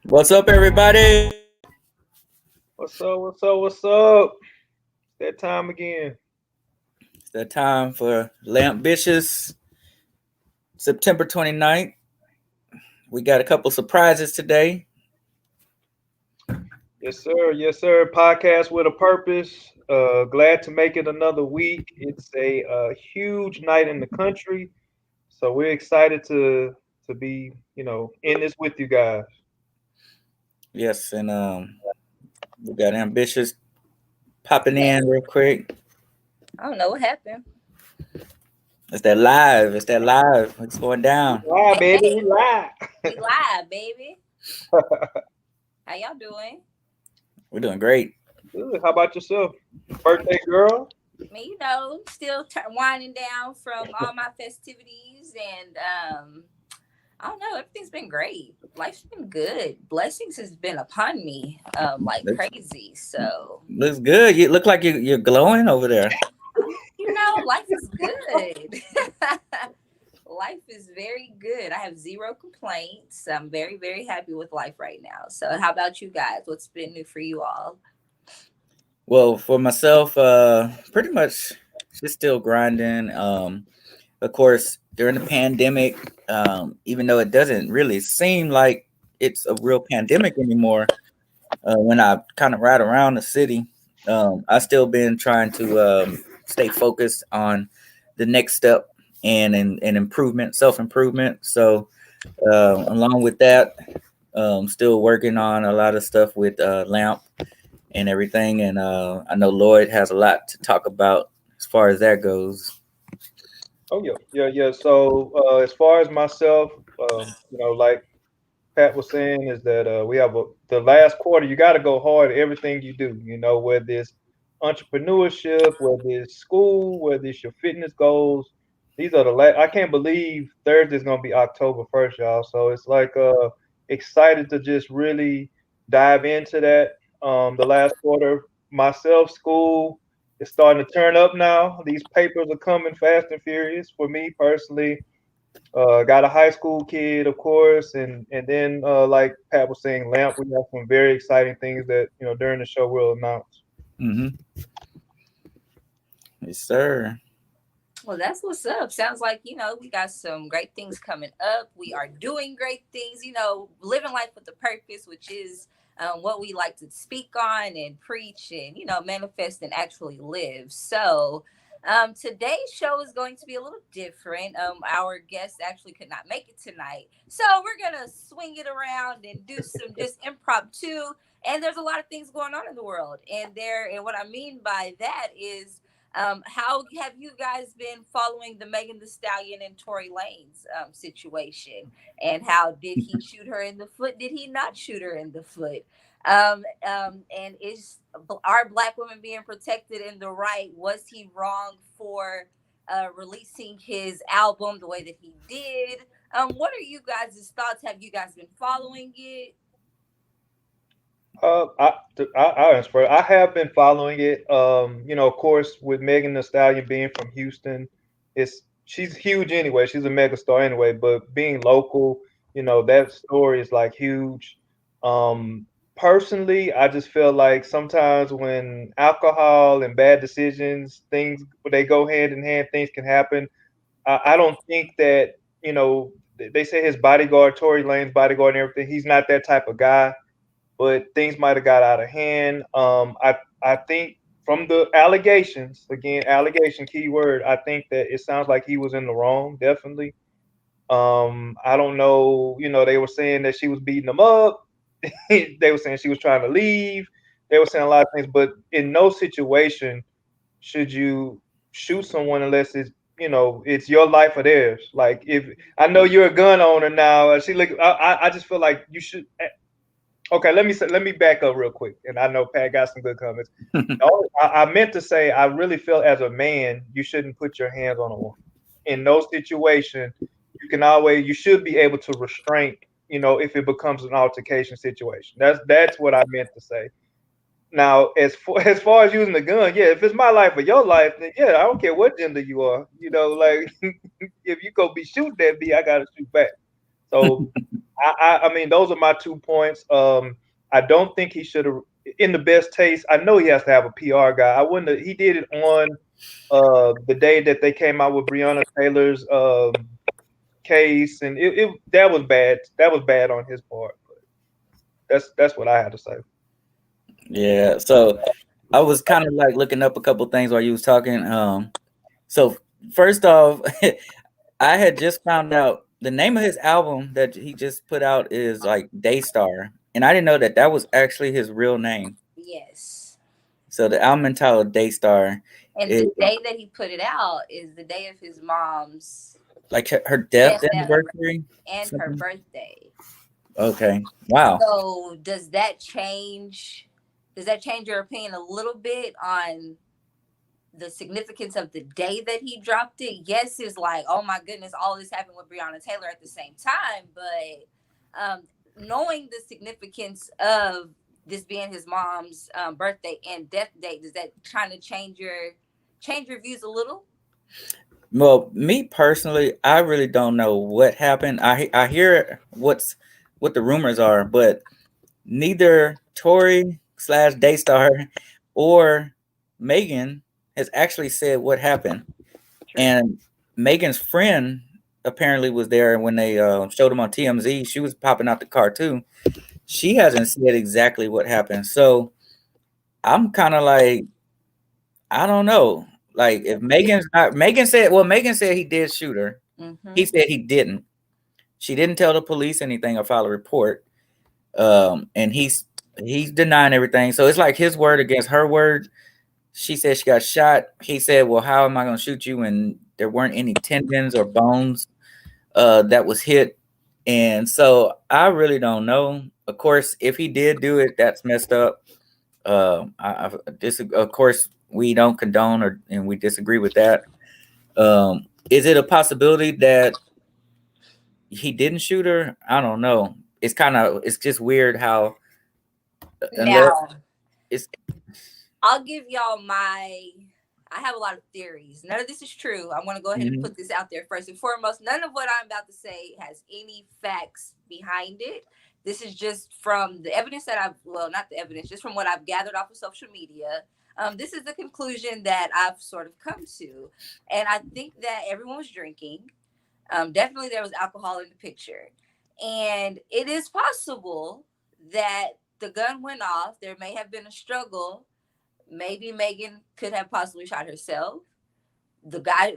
What's up, everybody? What's up? That time again. It's that time for Lampvicious, September 29th. We got a couple surprises today. Yes, sir. Yes, sir. Podcast with a purpose. Glad to make it another week. It's a huge night in the country, so we're excited to be, in this with you guys. Yes, and we got Ambitious popping in real quick. I don't know what happened. It's that live. It's that live. It's going We down. lie, Hey, baby. We hey, lie. we live, baby. How y'all doing? We're doing great. Good. How about yourself, birthday girl? Me, still winding down from all my festivities, and I don't know. Everything's been great. Life's been good. Blessings has been upon me, like Looks, crazy. So, looks good. You look like you're glowing over there. life is good. Life is very good. I have zero complaints. I'm very, very happy with life right now. So, how about you guys? What's been new for you all? Well, for myself, pretty much just still grinding. Of course, during the pandemic, even though it doesn't really seem like it's a real pandemic anymore, when I kind of ride around the city, I still been trying to stay focused on the next step and improvement, self improvement. So, along with that, still working on a lot of stuff with Lamp and everything. And I know Lloyd has a lot to talk about as far as that goes. Oh yeah. So as far as myself, like Pat was saying, is that we have the last quarter. You got to go hard at everything you do. Whether it's entrepreneurship, whether it's school, whether it's your fitness goals. These are the last. I can't believe Thursday is gonna be October 1st, y'all. So it's like excited to just really dive into that. The last quarter, myself, school is starting to turn up now. These papers are coming fast and furious for me personally. Got a high school kid, of course, and then like Pat was saying, Lamp. We have some very exciting things that during the show we'll announce. Mm-hmm. Yes, sir. Well, that's what's up. Sounds like, we got some great things coming up. We are doing great things, living life with a purpose, which is what we like to speak on and preach and, manifest and actually live. So, today's show is going to be a little different. Our guest actually could not make it tonight. So, we're going to swing it around and do some just impromptu. And there's a lot of things going on in the world. And what I mean by that is, how have you guys been following the Megan the Stallion and Tory Lanez situation? And how did he shoot her in the foot? Did he not shoot her in the foot? And are Black women being protected in the right? Was he wrong for releasing his album the way that he did? What are you guys' thoughts? Have you guys been following it? I, I answer. I have been following it. Of course, with Megan Thee Stallion being from Houston, she's huge anyway. She's a mega star anyway. But being local, that story is like huge. Um, Personally, I just feel like sometimes when alcohol and bad decisions, things they go hand in hand, things can happen. I don't think that they say his bodyguard, Tory Lane's bodyguard, and everything. He's not that type of guy, but things might have got out of hand. I think from the allegations, again, allegation keyword, I think that it sounds like he was in the wrong, definitely. I don't know, they were saying that she was beating him up. They were saying she was trying to leave. They were saying a lot of things, but in no situation should you shoot someone unless it's your life or theirs. Like if I know you're a gun owner now, she look. I just feel like you should. Okay, let me back up real quick, and I know Pat got some good comments. No, I meant to say I really feel as a man you shouldn't put your hands on a woman. In no situation, you should be able to restrain. If it becomes an altercation situation. That's what I meant to say. Now, as far as using the gun, yeah, if it's my life or your life, then yeah, I don't care what gender you are. Like if you go be shooting at me, I gotta shoot back. So I mean, those are my 2 points. I don't think he should have, in the best taste. I know he has to have a PR guy. I wouldn't. He did it on the day that they came out with Breonna Taylor's case, and it that was bad. That was bad on his part. But that's what I had to say. Yeah. So I was kind of like looking up a couple things while you was talking. So first off, I had just found out the name of his album that he just put out is like Daystar, and I didn't know that that was actually his real name. Yes. So the album entitled Daystar And is the day that he put it out is the day of his mom's like her death death anniversary. and her Something. birthday. Okay. Wow. So does that change? Does that change your opinion a little bit on the significance of the day that he dropped it? Yes, it's like, oh my goodness, all this happened with Breonna Taylor at the same time, but knowing the significance of this being his mom's birthday and death date, does that kind of change your views a little? Well, me personally, I really don't know what happened. I hear what the rumors are, but neither Tory slash Daystar or Megan has actually said what happened. True. And Megan's friend apparently was there when they showed him on TMZ. She was popping out the car too. She hasn't said exactly what happened. So I'm kind of like, I don't know. Like if Megan's not, Megan said, well, Megan said he did shoot her. He Mm-hmm. said he didn't. She didn't tell the police anything or file a report. And he's denying everything. So it's like his word against her word. She said she got shot. He said, "Well, how am I going to shoot you when there weren't any tendons or bones that was hit?" And so I really don't know. Of course, if he did do it, that's messed up. Of course, we don't condone or and we disagree with that. Is it a possibility that he didn't shoot her? I don't know. It's just weird how unless Now, it's I'll give y'all my. I have a lot of theories. None of this is true. I want to go ahead and mhm. put this out there first and foremost. None of what I'm about to say has any facts behind it. This is just from the evidence that well, not the evidence, just from what I've gathered off of social media. This is the conclusion that I've sort of come to. And I think that everyone was drinking. Definitely there was alcohol in the picture. And it is possible that the gun went off. There may have been a struggle. Maybe Megan could have possibly shot herself. The guy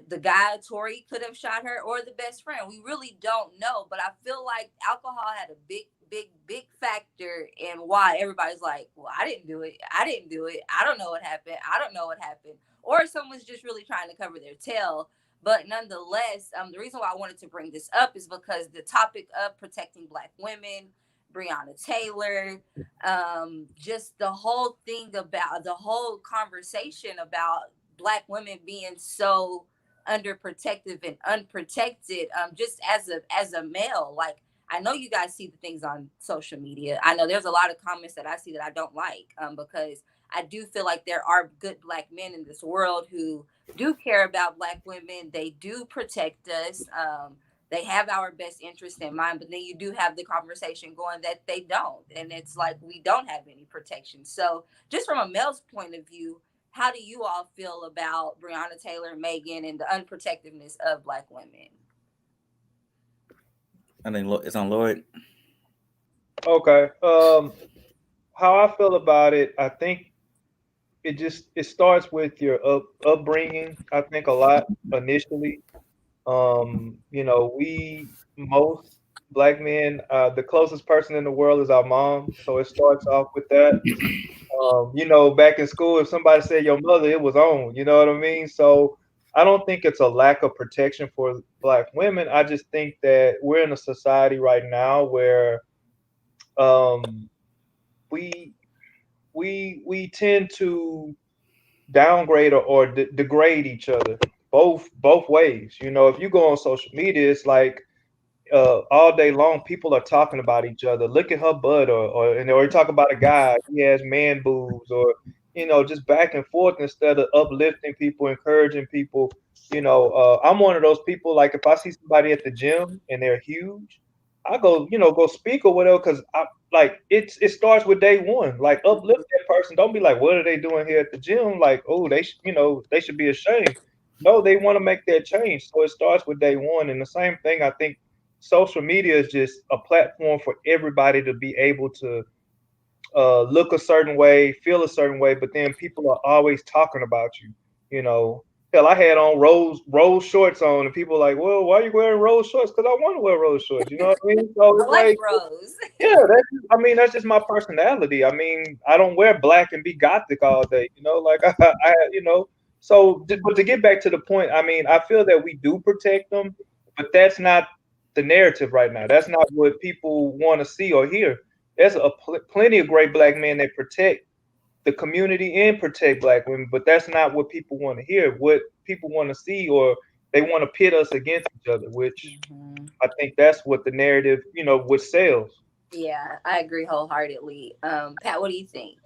Tori could have shot her, or the best friend. We really don't know, but I feel like alcohol had a big factor in why everybody's like, well, I didn't do it. I didn't do it. I don't know what happened. I don't know what happened. Or someone's just really trying to cover their tail. But nonetheless, the reason why I wanted to bring this up is because the topic of protecting Black women, Breonna Taylor, just the whole thing about the whole conversation about Black women being so underprotective and unprotected, just as a male. Like, I know you guys see the things on social media. I know there's a lot of comments that I see that I don't like, because I do feel like there are good Black men in this world who do care about Black women. They do protect us. They have our best interest in mind, but then you do have the conversation going that they don't, and it's like we don't have any protection. So just from a male's point of view, how do you all feel about Breonna Taylor, Megan, and the unprotectiveness of Black women? I think it's on Lloyd. Okay. How I feel about it, I think it starts with your upbringing. I think a lot initially. We most Black men, the closest person in the world is our mom, so it starts off with that. Back in school, if somebody said your mother, it was on. You know what I mean? So I don't think it's a lack of protection for Black women. I just think that we're in a society right now where um, we we tend to downgrade or degrade each other both ways. If you go on social media, it's like all day long people are talking about each other. Look at her butt, or you talk about a guy, he has man boobs, or just back and forth instead of uplifting people, encouraging people. I'm one of those people, like if I see somebody at the gym and they're huge, I go, go speak or whatever, because I like it starts with day one. Like uplift that person. Don't be like, what are they doing here at the gym? Like, oh, they should be ashamed. No, they want to make that change. So it starts with day one. And the same thing, I think social media is just a platform for everybody to be able to look a certain way, feel a certain way, but then people are always talking about you. You know, hell, I had on rose shorts on, and people were like, well, why are you wearing rose shorts? Because I want to wear rose shorts. You know what I mean? So I it's like like, Rose. yeah, I mean, that's just my personality. I mean, I don't wear black and be gothic all day. Like So, but to get back to the point, I mean, I feel that we do protect them, but that's not the narrative right now. That's not what people want to see or hear. There's plenty of great black men that protect the community and protect black women, but that's not what people want to hear. What people want to see, or they want to pit us against each other, which Mhm. I think that's what the narrative, which sells. Yeah, I agree wholeheartedly. Pat, what do you think?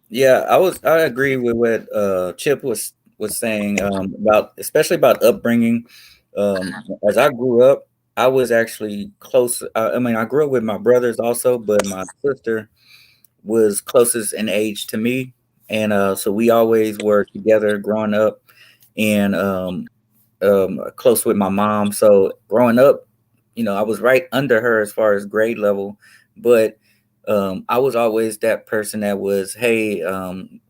Yeah, I agree with what Chip was saying about, especially about upbringing. As I grew up, I was actually close. I mean, I grew up with my brothers also, but my sister was closest in age to me, and so we always were together growing up, and close with my mom. So growing up, I was right under her as far as grade level, but I was always that person that was, hey,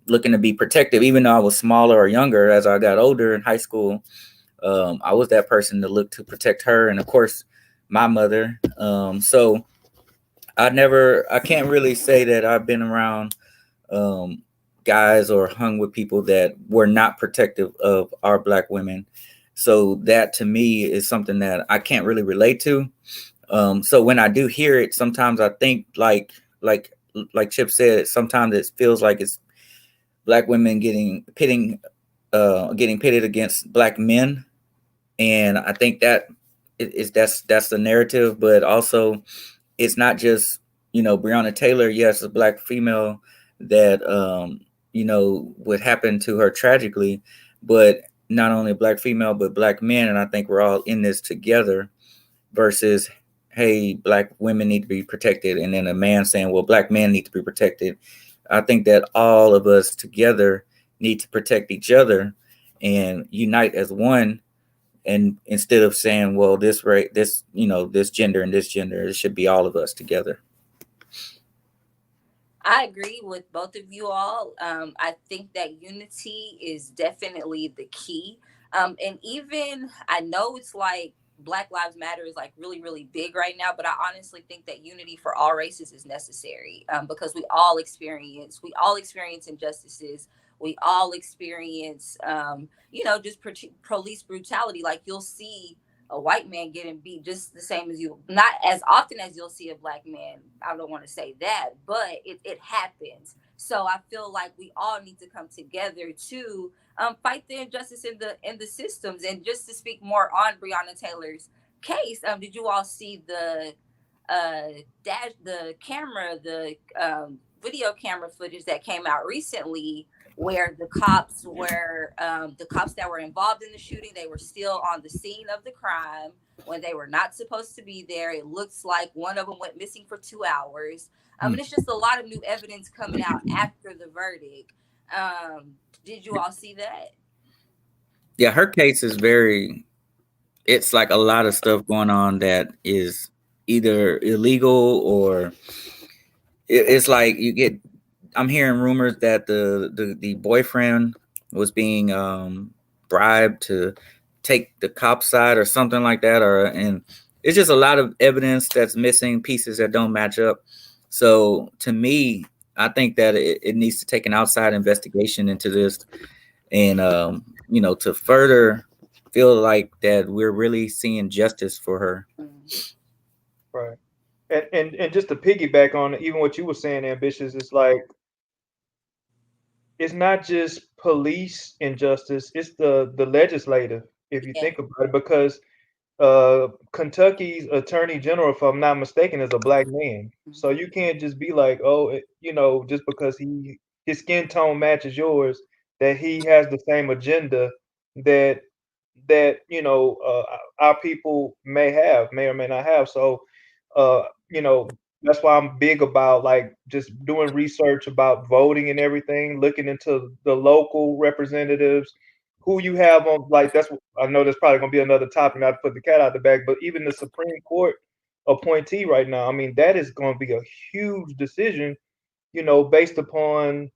looking to be protective, even though I was smaller or younger. As I got older in high school, I was that person to look to protect her, and of course, my mother. So I can't really say that I've been around um, guys or hung with people that were not protective of our black women. So that to me is something that I can't really relate to. So when I do hear it, sometimes I think like Chip said, sometimes it feels like it's black women getting pitted against black men, and I think that that's the narrative. But also, it's not just Breonna Taylor. Yes, a black female that what happened to her tragically, but not only a black female but black men, and I think we're all in this together. Versus, hey, black women need to be protected, and then a man saying, well, black men need to be protected. I think that all of us together need to protect each other and unite as one, and instead of saying, well, this right, this gender and this gender, it should be all of us together. I agree with both of you all. I think that unity is definitely the key. And even I know it's like Black Lives Matter is like really, really big right now, but I honestly think that unity for all races is necessary because we all experience injustices. We all experience, just police brutality. Like you'll see a white man getting beat just the same as you, not as often as you'll see a black man. I don't want to say that, but it happens. So I feel like we all need to come together to fight the injustice in the systems. And just to speak more on Breonna Taylor's case, did you all see uh the video camera footage that came out recently, where the cops that were involved in the shooting, they were still on the scene of the crime when they were not supposed to be there. It looks like one of them went missing for 2 hours. And it's just a lot of new evidence coming out after the verdict. Did you all see that? Yeah, her case is very, it's like a lot of stuff going on that is either illegal or it's like you get, I'm hearing rumors that the boyfriend was being bribed to take the cop side or something like that, or and it's just a lot of evidence that's missing, pieces that don't match up. So to me, I think that it needs to take an outside investigation into this, and to further feel like that we're really seeing justice for her. Mm. Right. And just to piggyback on even what you were saying, ambitious, it's like it's not just police injustice, it's the legislative, if you Yeah. think about it, because Kentucky's attorney general, if I'm not mistaken, is a black man. So Mhm. you can't just be like, oh, just because his skin tone matches yours, that he has the same agenda that our people may or may not have. So you know, that's why I'm big about like just doing research about voting and everything, looking into the local representatives, who you have on. Like I know that's probably gonna be another topic, not to put the cat out the bag, but even the Supreme Court appointee right now, I mean, that is going to be a huge decision, based upon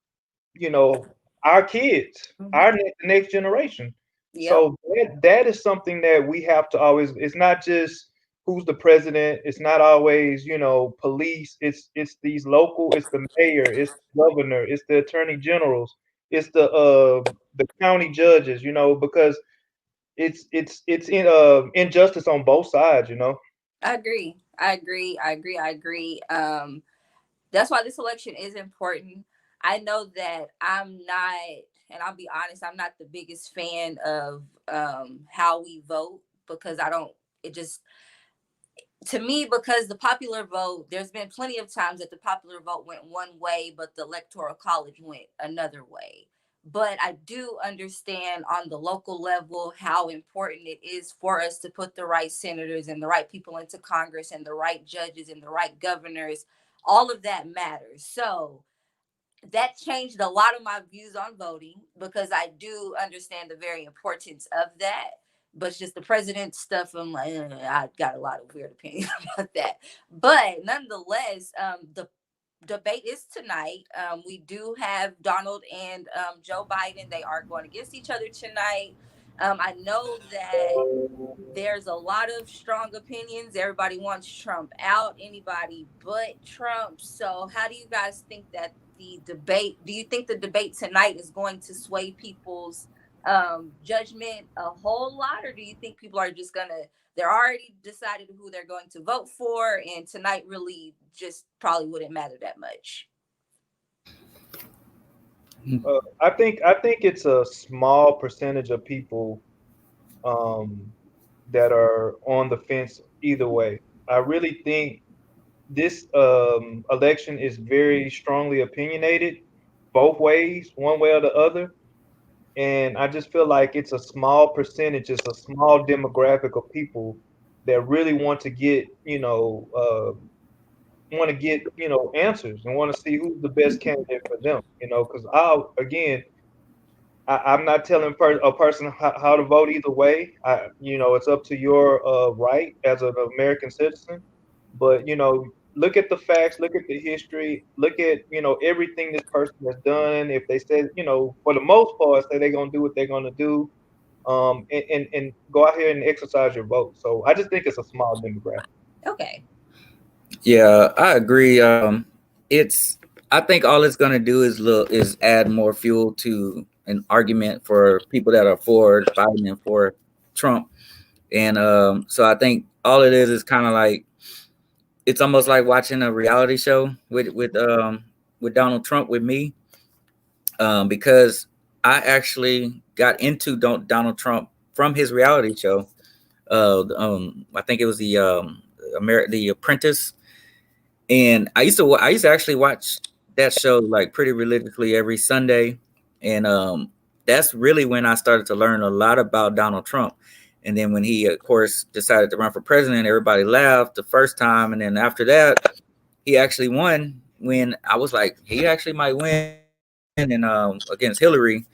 you know, our kids, Mhm. the next generation. Yep. So that is something that we have to always. It's not just who's the president. It's not always police. It's these local. It's the mayor. It's the governor. It's the attorney generals. It's the county judges. Because it's injustice on both sides. I agree. I agree. I agree. I agree. That's why this election is important. I know that I'm not, and I'll be honest, I'm not the biggest fan of how we vote because I don't. It just to me because the popular vote. There's been plenty of times that the popular vote went one way, but the electoral college went another way. But I do understand on the local level how important it is for us to put the right senators and the right people into Congress and the right judges and the right governors. All of that matters. So that changed a lot of my views on voting because I do understand the very importance of that. But it's just the president stuff. I'm like, I got a lot of weird opinions about that. But nonetheless, the debate is tonight. We do have Donald and Joe Biden. They are going against each other tonight. I know that there's a lot of strong opinions. Everybody wants Trump out, anybody but Trump. So, how do you guys think that the debate? Do you think the debate tonight is going to sway people's judgment a whole lot, or do you think people are just gonna? They're already decided who they're going to vote for, and tonight really just probably wouldn't matter that much. I think it's a small percentage of people um, that are on the fence either way. I really think this election is very strongly opinionated both ways, one way or the other. And I just feel like it's a small percentage, it's a small demographic of people that really want to get answers and want to see who's the best candidate for them. Because I'm not telling a person how to vote either way. It's up to your right as an American citizen. But look at the facts, look at the history, look at everything this person has done. If they said, for the most part, say they're gonna do what they're gonna do, and go out here and exercise your vote. So I just think it's a small demographic. Okay. Yeah, I agree. It's I think all it's gonna do is add more fuel to an argument for people that are for Biden and for Trump. And so I think all it is kind of like it's almost like watching a reality show with Donald Trump with me, because I actually got into Donald Trump from his reality show. I think it was the Apprentice, and I used to actually watch that show like pretty religiously every Sunday, and that's really when I started to learn a lot about Donald Trump. And then when he, of course, decided to run for president, everybody laughed the first time, and then after that, he actually won. When I was like, he actually might win, and against Hillary,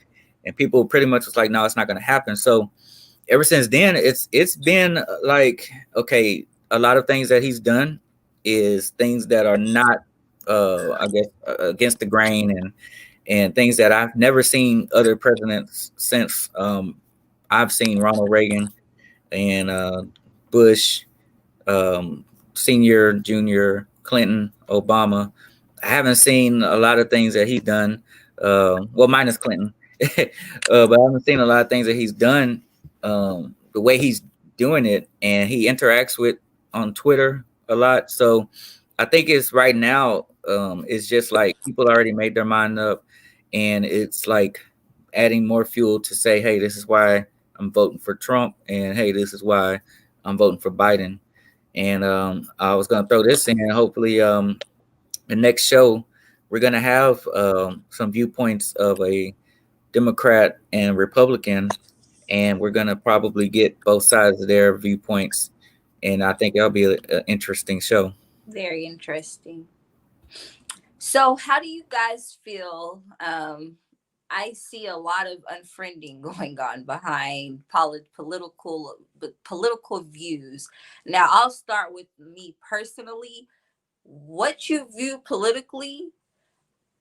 and people pretty much was like, no, it's not going to happen. So ever since then, it's been like, okay, a lot of things that he's done is things that are not, I guess, against the grain, and things that I've never seen other presidents since. I've seen Ronald Reagan and Bush, um, Senior, Junior, Clinton, Obama. I haven't seen a lot of things that he's done. Well, minus Clinton, but I haven't seen a lot of things that he's done. The way he's doing it, and he interacts with on Twitter a lot. So I think it's right now. It's just like people already made their mind up, and it's like adding more fuel to say, "Hey, this is why I'm voting for Trump," and "Hey, this is why I'm voting for Biden." And I was gonna throw this in. Hopefully, the next show we're gonna have some viewpoints of a Democrat and Republican, and we're gonna probably get both sides of their viewpoints, and I think it'll be an interesting show. Very interesting. So, how do you guys feel? I see a lot of unfriending going on behind political views. Now, I'll start with me personally. What you view politically,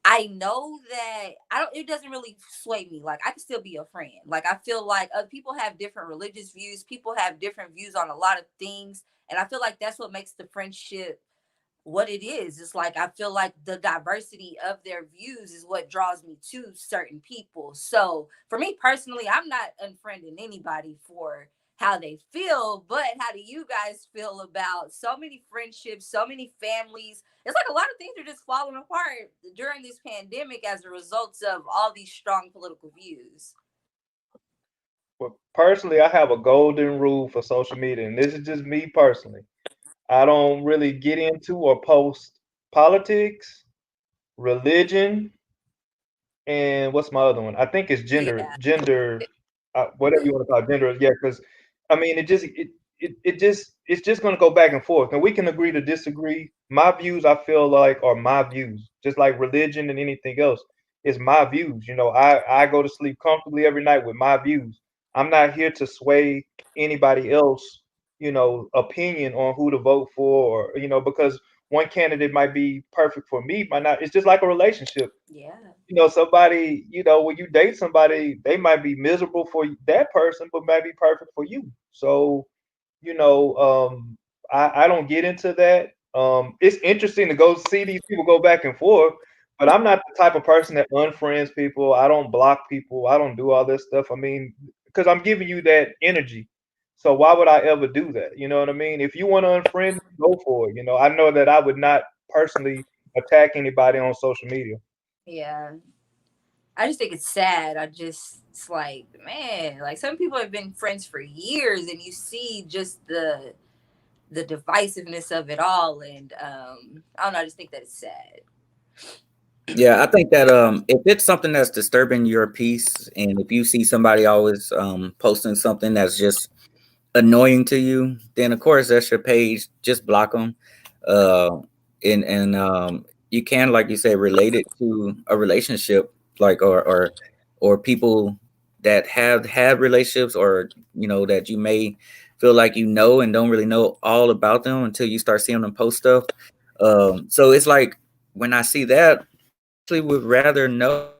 I know that I don't. It doesn't really sway me. Like I can still be a friend. Like I feel like people have different religious views. People have different views on a lot of things, and I feel like that's what makes the friendship what it is. It's like I feel like the diversity of their views is what draws me to certain people. So for me personally, I'm not unfriending anybody for how they feel, but how do you guys feel about so many friendships, so many families? It's like a lot of things are just falling apart during this pandemic as a result of all these strong political views. But personally, I have a golden rule for social media, and this is just me personally. I don't really get into or post politics, religion, and what's my other one? I think it's Yeah, whatever you want to call it, gender. Yeah, because I mean, it's just going to go back and forth, and we can agree to disagree. My views, I feel like, are my views, just like religion and anything else. It's my views. I go to sleep comfortably every night with my views. I'm not here to sway anybody else, opinion on who to vote for, or because one candidate might be perfect for me, might not. It's just like a relationship. yeah, Somebody, when you date somebody, they might be miserable for that person, but might be perfect for you. So, you know, um, I don't get into that. It's interesting to go see these people go back and forth, but I'm not the type of person that unfriends people. I don't block people. I don't do all this stuff. I mean, because I'm giving you that energy. So why would I ever do that? You know what I mean? If you want to unfriend me, go for it. I know that I would not personally attack anybody on social media. yeah. I just think it's sad. It's like, man, like some people have been friends for years, and you see just the divisiveness of it all, and I don't know. I just think that it's sad. Yeah, I think that if it's something that's disturbing your peace, and if you see somebody always posting something that's just annoying to you, then of course that's your page. Just block them. Uh, and you can, like you say, relate it to a relationship, like or people that have had relationships, or that you may feel like and don't really know all about them until you start seeing them post stuff. So it's like when I see that, I actually would rather know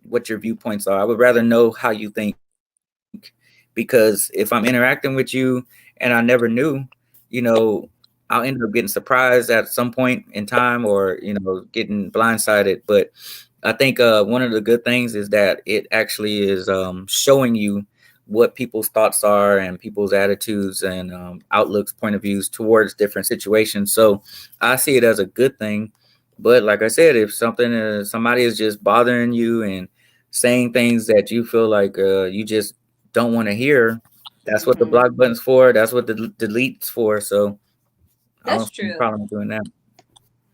what your viewpoints are. I would rather know how you think, because if I'm interacting with you and I never knew, you know, I'll end up getting surprised at some point in time, or getting blindsided. But I think one of the good things is that it actually is showing you what people's thoughts are and people's attitudes and outlooks, point of views towards different situations. So I see it as a good thing. But like I said, if somebody is just bothering you and saying things that you feel like you just don't want to hear, that's what the Hmm. block button's for. That's what the delete's for. So I don't That's see any true. problem doing that.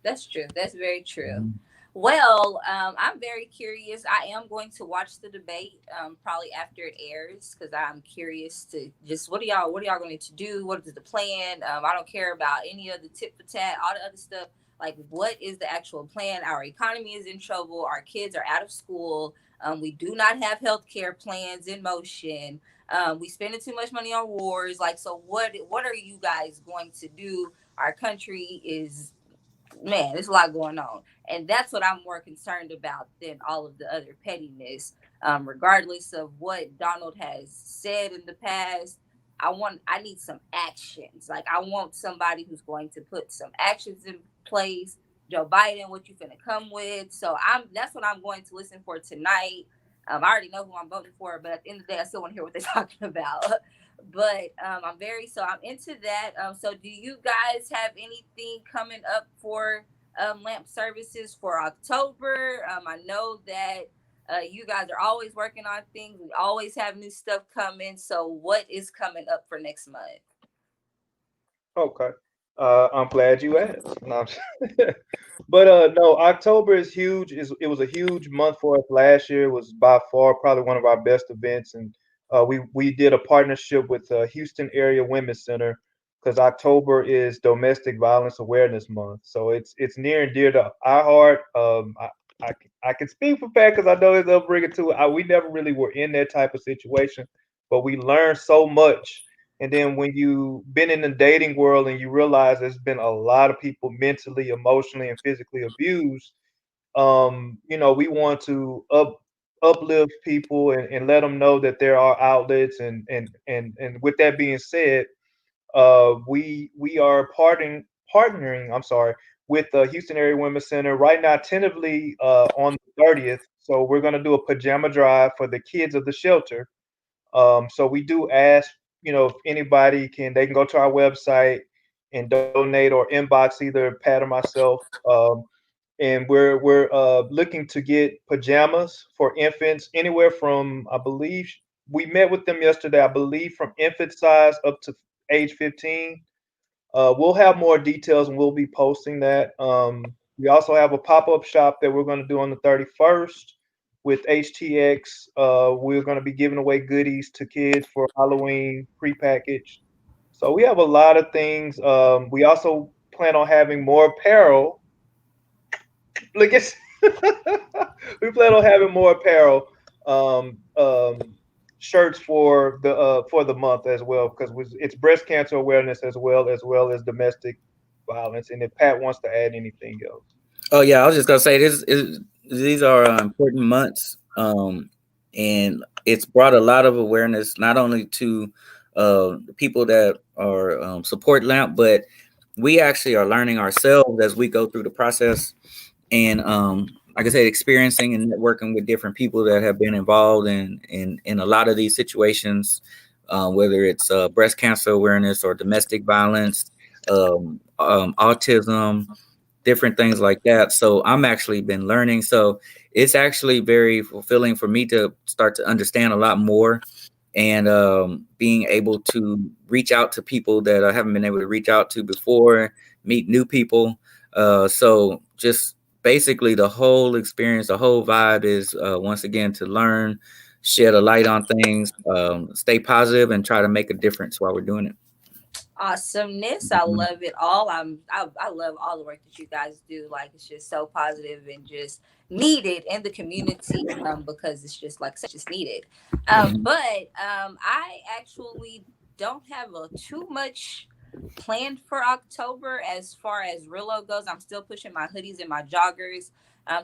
That's true. That's very true. Mhm. Well, I'm very curious. I am going to watch the debate probably after it airs because I'm curious to just what are y'all going to do? What is the plan? I don't care about any of the tit for tat, all the other stuff. Like, what is the actual plan? Our economy is in trouble. Our kids are out of school. We do not have health care plans in motion. We spending too much money on wars. Like, so what are you guys going to do? Our country is, man, there's a lot going on. And that's what I'm more concerned about than all of the other pettiness. Regardless of what Donald has said in the past, I need some actions. Like I want somebody who's going to put some actions in place. Joe Biden, what you finna come with? So that's what I'm going to listen for tonight. I already know who I'm voting for, but at the end of the day, I still want to hear what they're talking about. But I'm into that. So do you guys have anything coming up for lamp services for October? I know that you guys are always working on things. We always have new stuff coming. So what is coming up for next month? Okay. I'm glad you asked. No, but no, October is huge. It was a huge month for us last year. It was by far probably one of our best events, and we did a partnership with Houston Area Women's Center. because October is Domestic Violence Awareness Month. So it's near and dear to our heart. I can speak for Pat because I know his upbringing too. We never really were in that type of situation, but we learned so much. And then when you been in the dating world and you realize there's been a lot of people mentally, emotionally, and physically abused, we want to uplift people and let them know that there are outlets. And with that being said, we are partnering. I'm sorry, with the Houston Area Women's Center right now, tentatively on the 30th. So we're going to do a pajama drive for the kids of the shelter. So we do ask, if anybody they can go to our website and donate or inbox either Pat or myself. And we're looking to get pajamas for infants anywhere from, I believe we met with them yesterday, I believe from infant size up to age 15. We'll have more details and we'll be posting that. We also have a pop-up shop that we're going to do on the 31st with HTX. We're going to be giving away goodies to kids for Halloween prepackaged. So we have a lot of things. We also plan on having more apparel. Look at we plan on having more apparel, um, um, shirts for the month as well because it's breast cancer awareness as well as domestic violence. And if Pat wants to add anything else, Oh yeah, I was just gonna say these are important months, and it's brought a lot of awareness not only to the people that are support LAMP, but we actually are learning ourselves as we go through the process. And like I said, experiencing and networking with different people that have been involved in a lot of these situations, whether it's breast cancer awareness or domestic violence, autism, different things like that. So I'm actually been learning. So it's actually very fulfilling for me to start to understand a lot more, and being able to reach out to people that I haven't been able to reach out to before, meet new people. So just basically the whole experience, the whole vibe is once again to learn, shed a light on things, stay positive, and try to make a difference while we're doing it. Awesomeness. I love it all. I love all the work that you guys do. Like it's just so positive and just needed in the community, because it's just like such just needed. Mhm. But I actually don't have too much planned for October as far as Rillo goes. I'm still pushing my hoodies and my joggers.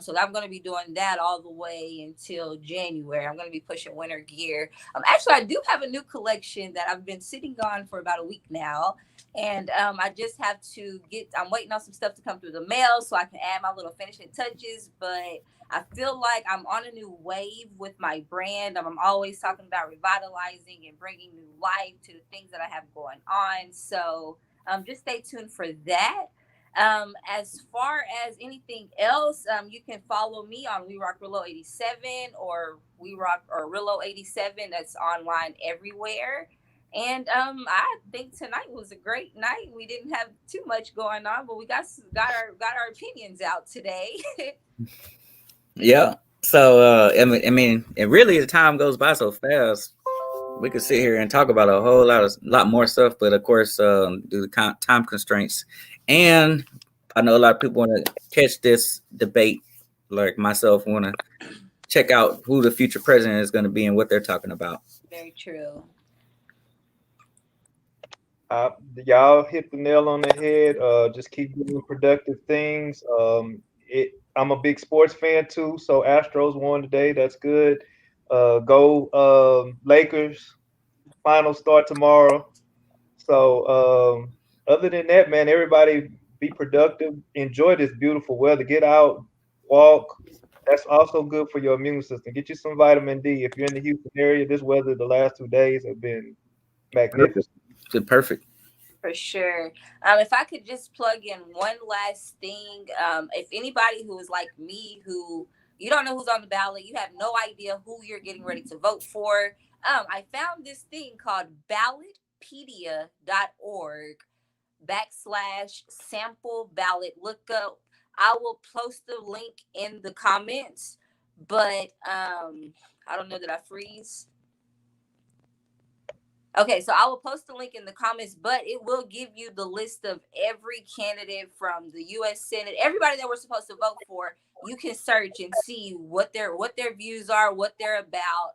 So I'm going to be doing that all the way until January. I'm going to be pushing winter gear. Actually, I do have a new collection that I've been sitting on for about a week now. And I just have to I'm waiting on some stuff to come through the mail so I can add my little finishing touches. But I feel like I'm on a new wave with my brand. I'm always talking about revitalizing and bringing new life to the things that I have going on. So just stay tuned for that. As far as anything else, you can follow me on We Rock Rillo 87 or We Rock or Rillo 87. That's online everywhere. And I think tonight was a great night. We didn't have too much going on, but we got our opinions out today. Yeah. So I mean, it really the time goes by so fast. We could sit here and talk about a whole lot more stuff, but of course, due to time constraints, and I know a lot of people want to catch this debate, like myself, want to check out who the future president is going to be and what they're talking about. Very true. uh, y'all hit the nail on the head. Just keep doing productive things. I'm a big sports fan too, so Astros won today. That's good. Go Lakers! Final start tomorrow. So other than that, man, everybody be productive. Enjoy this beautiful weather. Get out, walk. That's also good for your immune system. Get you some vitamin D. If you're in the Houston area, this weather the last 2 days have been Perfect. magnificent. Good, perfect. For sure. If I could just plug in one last thing, if anybody who is like me, who you don't know who's on the ballot, you have no idea who you're getting ready to vote for, I found this thing called ballotpedia.org /sample ballot lookup. I will post the link in the comments, but I don't know, did I freeze? Okay, so I will post the link in the comments, but it will give you the list of every candidate from the U.S. Senate, everybody that we're supposed to vote for. You can search and see what their views are, what they're about.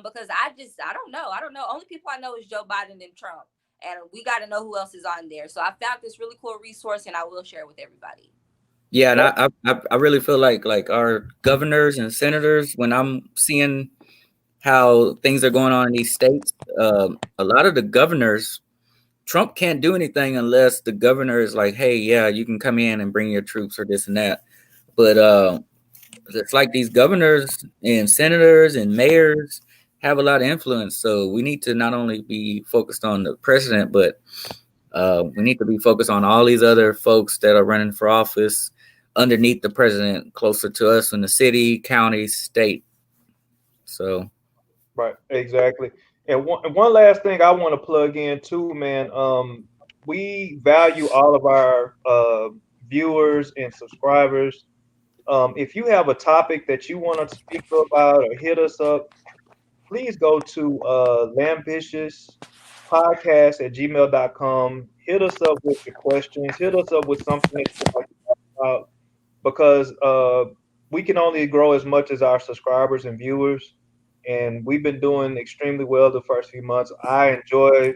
Because I don't know. Only people I know is Joe Biden and Trump, and we got to know who else is on there. So I found this really cool resource, and I will share it with everybody. Yeah, and I really feel like our governors and senators, when I'm seeing how things are going on in these states, a lot of the governors, Trump can't do anything unless the governor is like, hey, yeah, you can come in and bring your troops or this and that. But it's like these governors and senators and mayors have a lot of influence. So we need to not only be focused on the president, but we need to be focused on all these other folks that are running for office underneath the president, closer to us in the city, county, state. So, Right, exactly. And one last thing I want to plug in too, man. We value all of our viewers and subscribers. If you have a topic that you want to speak about or hit us up, please go to lambitiouspodcast@gmail.com. Hit us up with your questions. Hit us up with something that you'd like to talk about because we can only grow as much as our subscribers and viewers. And we've been doing extremely well the first few months. I enjoy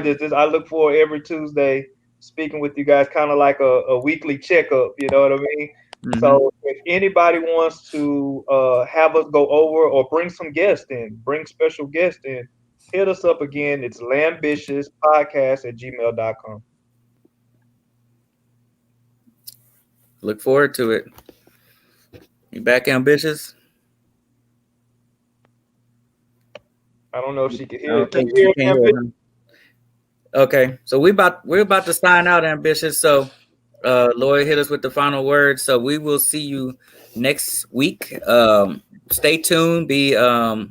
this. I look forward every Tuesday speaking with you guys, kind of like a weekly checkup. You know what I mean? mhm. So if anybody wants to have us go over or bring some guests in, bring special guests in, hit us up again. It's lambitiouspodcast@gmail.com. Look forward to it. You back ambitious? I don't know if she can I hear. don't Can think you she hear can me, hear Ambitious? him. Okay, so we're about to sign out, ambitious. So, Lloyd, hit us with the final word. So we will see you next week. Stay tuned. Be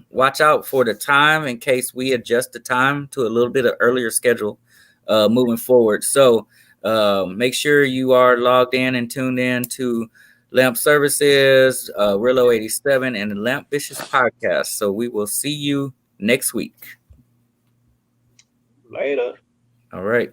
watch out for the time in case we adjust the time to a little bit of earlier schedule moving forward. So make sure you are logged in and tuned in to Lamp Services, Rillo 87, and the Lamp Vicious podcast. So we will see you next week. Later. All right.